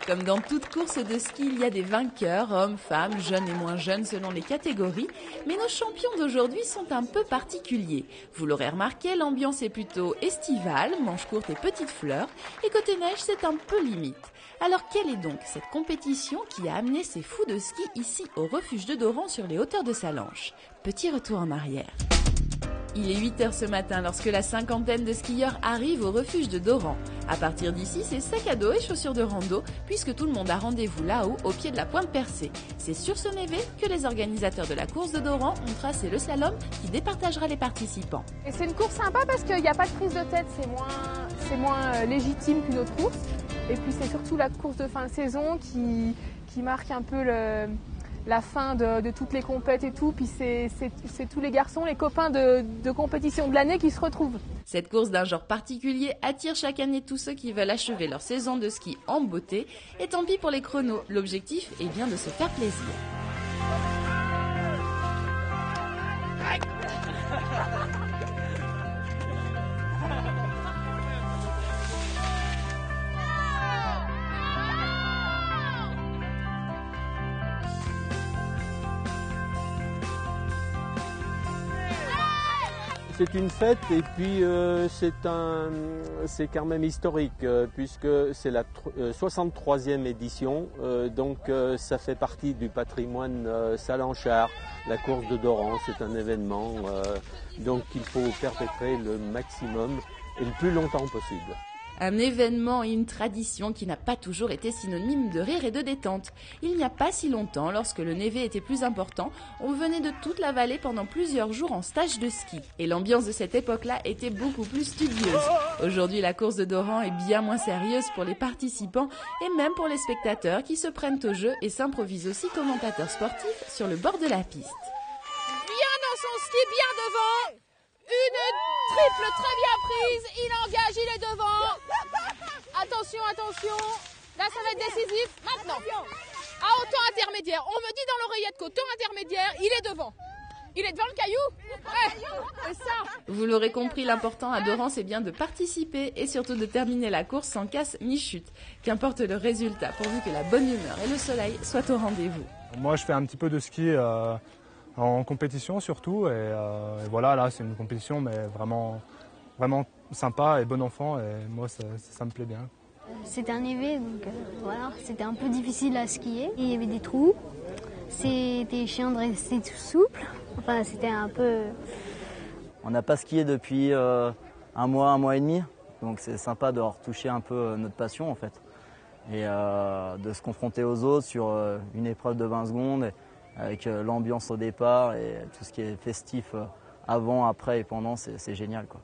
Comme dans toute course de ski, il y a des vainqueurs, hommes, femmes, jeunes et moins jeunes selon les catégories. Mais nos champions d'aujourd'hui sont un peu particuliers. Vous l'aurez remarqué, l'ambiance est plutôt estivale, manches courtes et petites fleurs. Et côté neige, c'est un peu limite. Alors quelle est donc cette compétition qui a amené ces fous de ski ici au refuge de Doran sur les hauteurs de Sallanches? Petit retour en arrière. Il est 8 h ce matin lorsque la cinquantaine de skieurs arrivent au refuge de Doran. À partir d'ici, c'est sac à dos et chaussures de rando, puisque tout le monde a rendez-vous là-haut, au pied de la pointe percée. C'est sur ce névé que les organisateurs de la course de Doran ont tracé le slalom qui départagera les participants. Et c'est une course sympa parce qu'il n'y a pas de prise de tête, c'est moins légitime qu'une autre course. Et puis c'est surtout la course de fin de saison qui marque un peu la fin de toutes les compètes et tout. Puis c'est tous les garçons, les copains de compétition de l'année qui se retrouvent. Cette course d'un genre particulier attire chaque année tous ceux qui veulent achever leur saison de ski en beauté. Et tant pis pour les chronos, l'objectif est bien de se faire plaisir. C'est une fête et puis c'est quand même historique puisque c'est la 63e édition, donc ça fait partie du patrimoine sallanchard. La course de Doran, c'est un événement donc il faut perpétrer le maximum et le plus longtemps possible. Un événement et une tradition qui n'a pas toujours été synonyme de rire et de détente. Il n'y a pas si longtemps, lorsque le névé était plus important, on venait de toute la vallée pendant plusieurs jours en stage de ski. Et l'ambiance de cette époque-là était beaucoup plus studieuse. Aujourd'hui, la course de Doran est bien moins sérieuse pour les participants et même pour les spectateurs qui se prennent au jeu et s'improvisent aussi commentateurs sportifs sur le bord de la piste. Bien dans son ski, bien devant. Une triple très bien prise, il engage, il est devant. Attention, attention. Là, ça va être décisif. Maintenant, à hauteur intermédiaire. On me dit dans l'oreillette qu'au temps intermédiaire, il est devant. Il est devant le caillou. Ouais, c'est ça. Vous l'aurez compris, l'important à Doran, c'est bien de participer et surtout de terminer la course sans casse ni chute. Qu'importe le résultat, pourvu que la bonne humeur et le soleil soient au rendez-vous. Moi, je fais un petit peu de ski en compétition surtout et voilà, là c'est une compétition mais vraiment sympa et bon enfant et moi ça me plaît bien. C'était un névé donc voilà, c'était un peu difficile à skier. Il y avait des trous, c'était chiant de rester tout souple, enfin c'était un peu... On n'a pas skié depuis un mois et demi, donc c'est sympa de retoucher un peu notre passion en fait et de se confronter aux autres sur une épreuve de 20 secondes. Avec l'ambiance au départ et tout ce qui est festif avant, après et pendant, c'est génial, quoi.